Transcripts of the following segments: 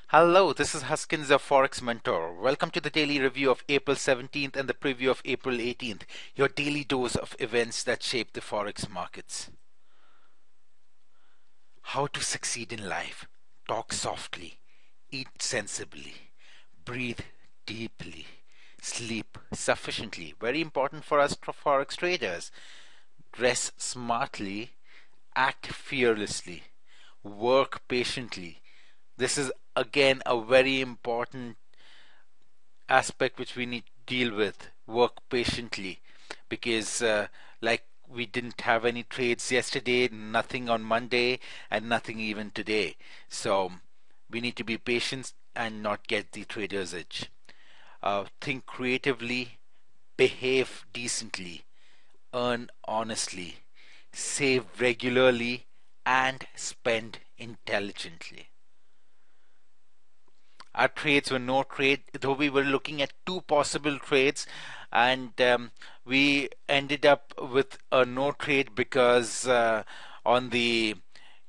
Hello, this is Huskins, your Forex mentor. Welcome to the daily review of April 17th and the preview of April 18th, your daily dose of events that shape the Forex markets. How to succeed in life. Talk softly, eat sensibly, breathe deeply, sleep sufficiently. Very important for us Forex traders. Dress smartly, act fearlessly, work patiently. This is again a very important aspect which we need to deal with. Work patiently, because like we didn't have any trades yesterday, nothing on Monday, and nothing even today. So we need to be patient and not get the trader's edge. Think creatively, behave decently, earn honestly, save regularly, and spend intelligently. Our trades were no trade, though we were looking at two possible trades, and we ended up with a no trade because on the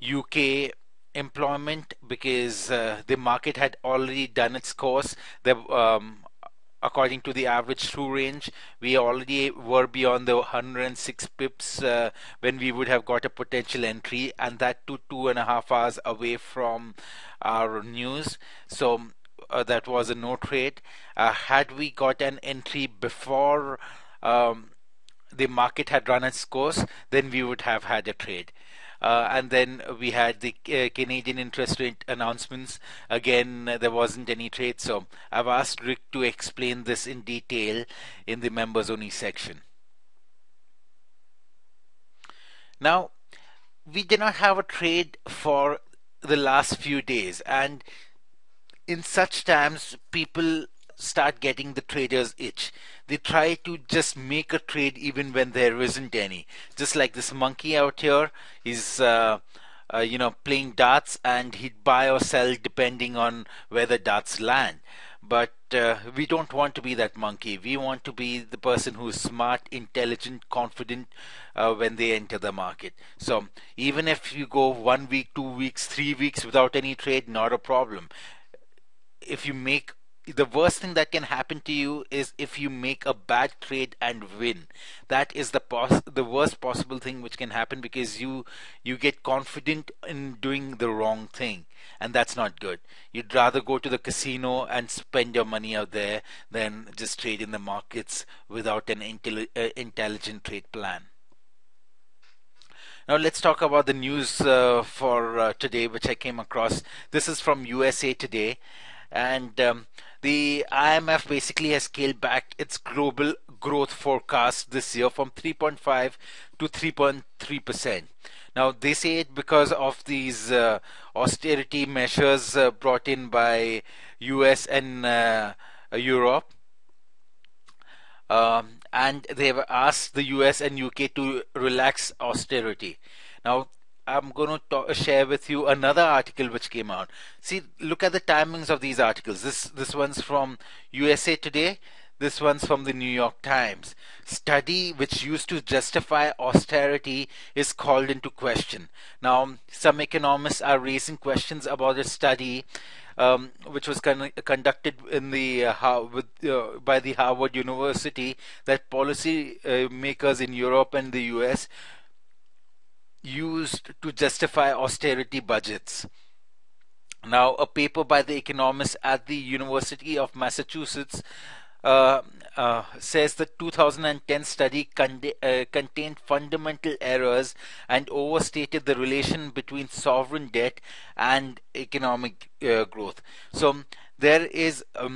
UK employment, because the market had already done its course. According to the average true range, we already were beyond the 106 pips when we would have got a potential entry, and that 2.5 hours away from our news. So that was a no trade. Had we got an entry before the market had run its course, then we would have had a trade. And then we had the Canadian interest rate announcements. Again, there wasn't any trade. So I've asked Rick to explain this in detail in the members only section. Now, we did not have a trade for the last few days, and in such times, people start getting the trader's itch. They try to just make a trade even when there isn't any. Just like this monkey out here, he's playing darts, and he'd buy or sell depending on where the darts land. But we don't want to be that monkey. We want to be the person who's smart, intelligent, confident when they enter the market. So even if you go 1 week, 2 weeks, 3 weeks without any trade, not a problem. If you make The worst thing that can happen to you is if you make a bad trade and win. That is the worst possible thing which can happen, because you get confident in doing the wrong thing, and that's not good. You'd rather go to the casino and spend your money out there than just trade in the markets without an intelligent trade plan. Now let's talk about the news for today, which I came across. This is from USA Today, and the IMF basically has scaled back its global growth forecast this year from 3.5 to 3.3%. Now they say it because of these austerity measures brought in by US and Europe, and they've asked the US and UK to relax austerity. Now, I'm going to share with you another article which came out. See, look at the timings of these articles. This one's from USA Today. This one's from the New York Times. Study which used to justify austerity is called into question. Now, some economists are raising questions about a study which was conducted in the by the Harvard University, that policy makers in Europe and the US used to justify austerity budgets. Now, a paper by the economists at the University of Massachusetts uh, says the 2010 study contained fundamental errors and overstated the relation between sovereign debt and economic growth. So there is a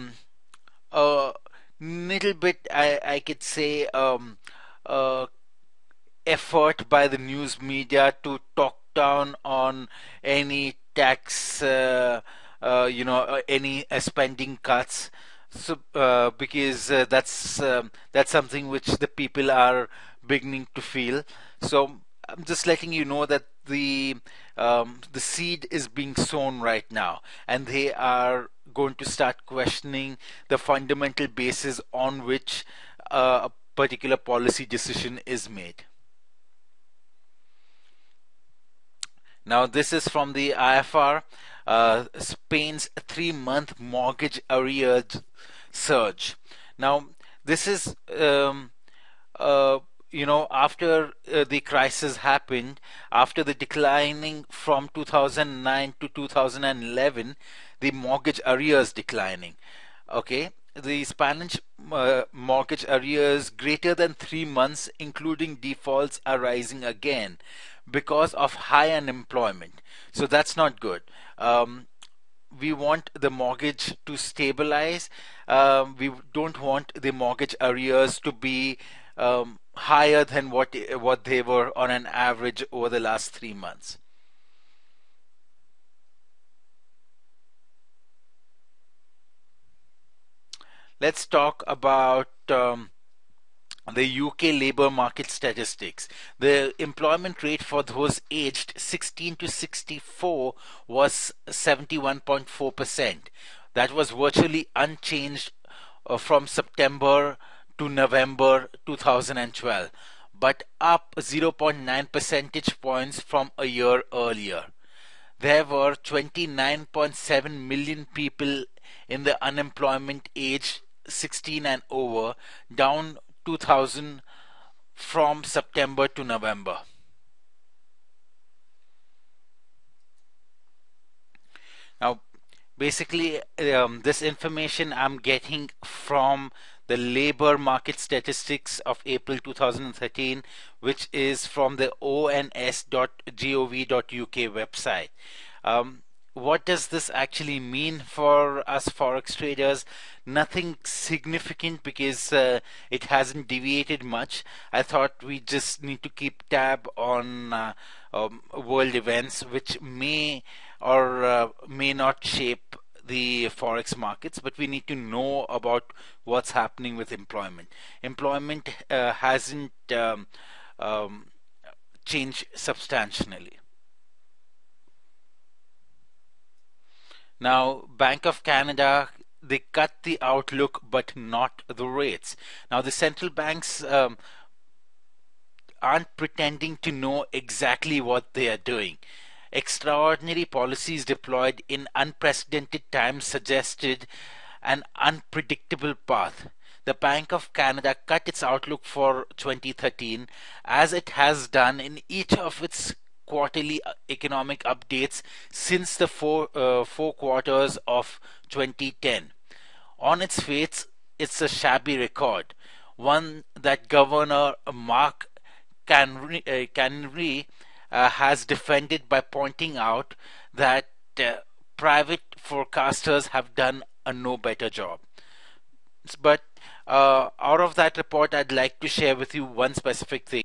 little bit, I could say, uh, effort by the news media to talk down on any tax, any spending cuts. So, because that's something which the people are beginning to feel. So, I'm just letting you know that the seed is being sown right now, and they are going to start questioning the fundamental basis on which a particular policy decision is made. Now, this is from the IFR. Spain's 3-month mortgage arrears surge. Now, this is uh, after the crisis happened, after the declining from 2009 to 2011, the mortgage arrears declining. Okay, the Spanish mortgage arrears greater than 3 months, including defaults, are rising again because of high unemployment. So that's not good. We want the mortgage to stabilize. We don't want the mortgage arrears to be higher than what they were on an average over the last 3 months. Let's talk about the UK labor market statistics. The employment rate for those aged 16 to 64 was 71.4%. That was virtually unchanged from September to November 2012, but up 0.9 percentage points from a year earlier. There were 29.7 million people in the unemployment age 16 and over, down 2,000 from September to November. Now, basically, this information I'm getting from the labor market statistics of April 2013, which is from the ons.gov.uk website. What does this actually mean for us forex traders? Nothing significant, because it hasn't deviated much. I thought we just need to keep tab on world events which may or may not shape the forex markets, but we need to know about what's happening with employment. Employment hasn't changed substantially. Now, Bank of Canada, they cut the outlook but not the rates. Now, the central banks aren't pretending to know exactly what they are doing. Extraordinary policies deployed in unprecedented times suggested an unpredictable path. The Bank of Canada cut its outlook for 2013, as it has done in each of its quarterly economic updates since the four quarters of 2010. On its face, it's a shabby record, one that Governor Mark Canry has defended by pointing out that private forecasters have done a no better job. But out of that report, I'd like to share with you one specific thing.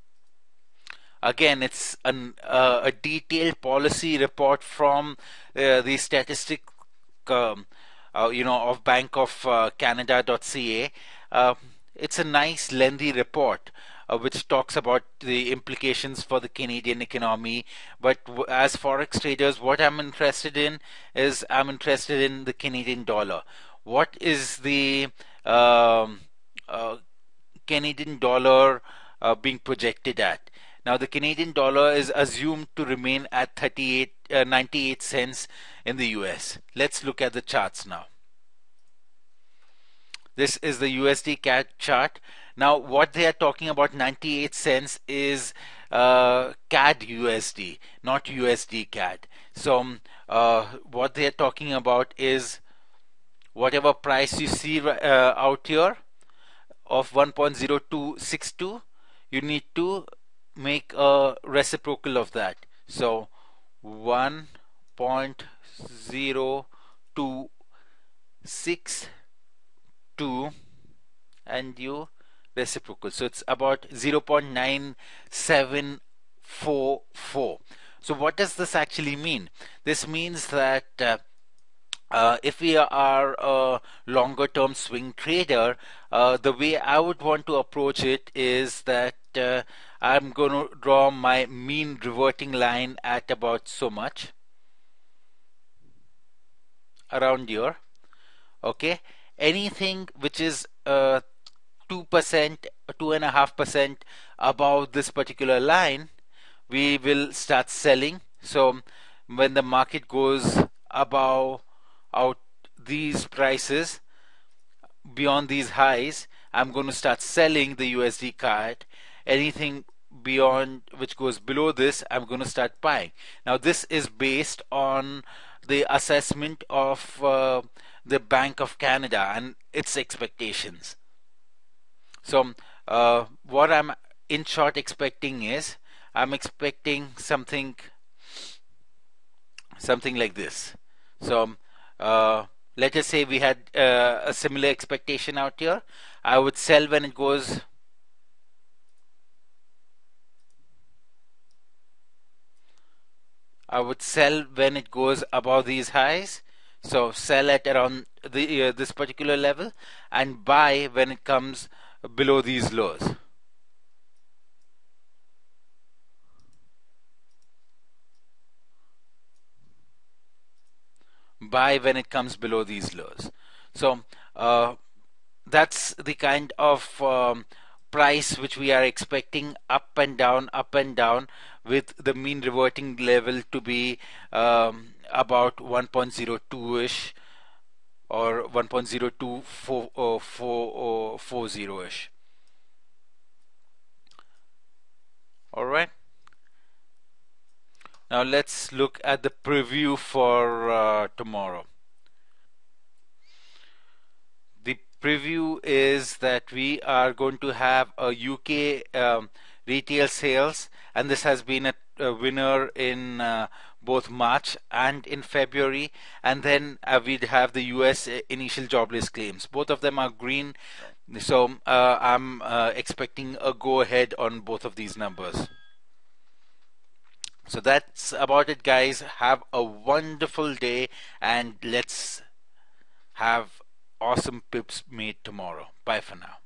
Again, it's a detailed policy report from the statistic, of Bank of Canada.ca. It's a nice, lengthy report which talks about the implications for the Canadian economy. But as forex traders, what I'm interested in is I'm interested in the Canadian dollar. What is the Canadian dollar being projected at? Now, the Canadian dollar is assumed to remain at 98 cents in the US. Let's look at the charts now. This is the USDCAD chart. Now, what they are talking about 98 cents is CAD USD, not USDCAD. So, what they are talking about is whatever price you see out here of 1.0262, you need to make a reciprocal of that. So 1.0262 and you reciprocal. So it's about 0.9744. So what does this actually mean? This means that if we are a longer term swing trader, the way I would want to approach it is that I'm going to draw my mean reverting line at about so much, around here. Okay, anything which is 2%, 2.5% above this particular line, we will start selling. So when the market goes above out these prices, beyond these highs, I'm going to start selling the USD card. Anything beyond which goes below this, I'm going to start buying. Now, this is based on the assessment of the Bank of Canada and its expectations. So, what I'm in short expecting is I'm expecting something like this. So, let us say we had a similar expectation out here. I would sell when it goes above these highs. So sell at around this particular level and buy when it comes below these lows. Buy when it comes below these lows. So that's the kind of price which we are expecting, up and down, with the mean reverting level to be about 1.02 ish or 1.0240 ish. All right. Now let's look at the preview for tomorrow. The preview is that we are going to have a UK retail sales, and this has been a winner in both March and in February. And then we'd have the US Initial Jobless Claims. Both of them are green, so I'm expecting a go ahead on both of these numbers. So that's about it, guys. Have a wonderful day, and let's have awesome pips made tomorrow. Bye for now.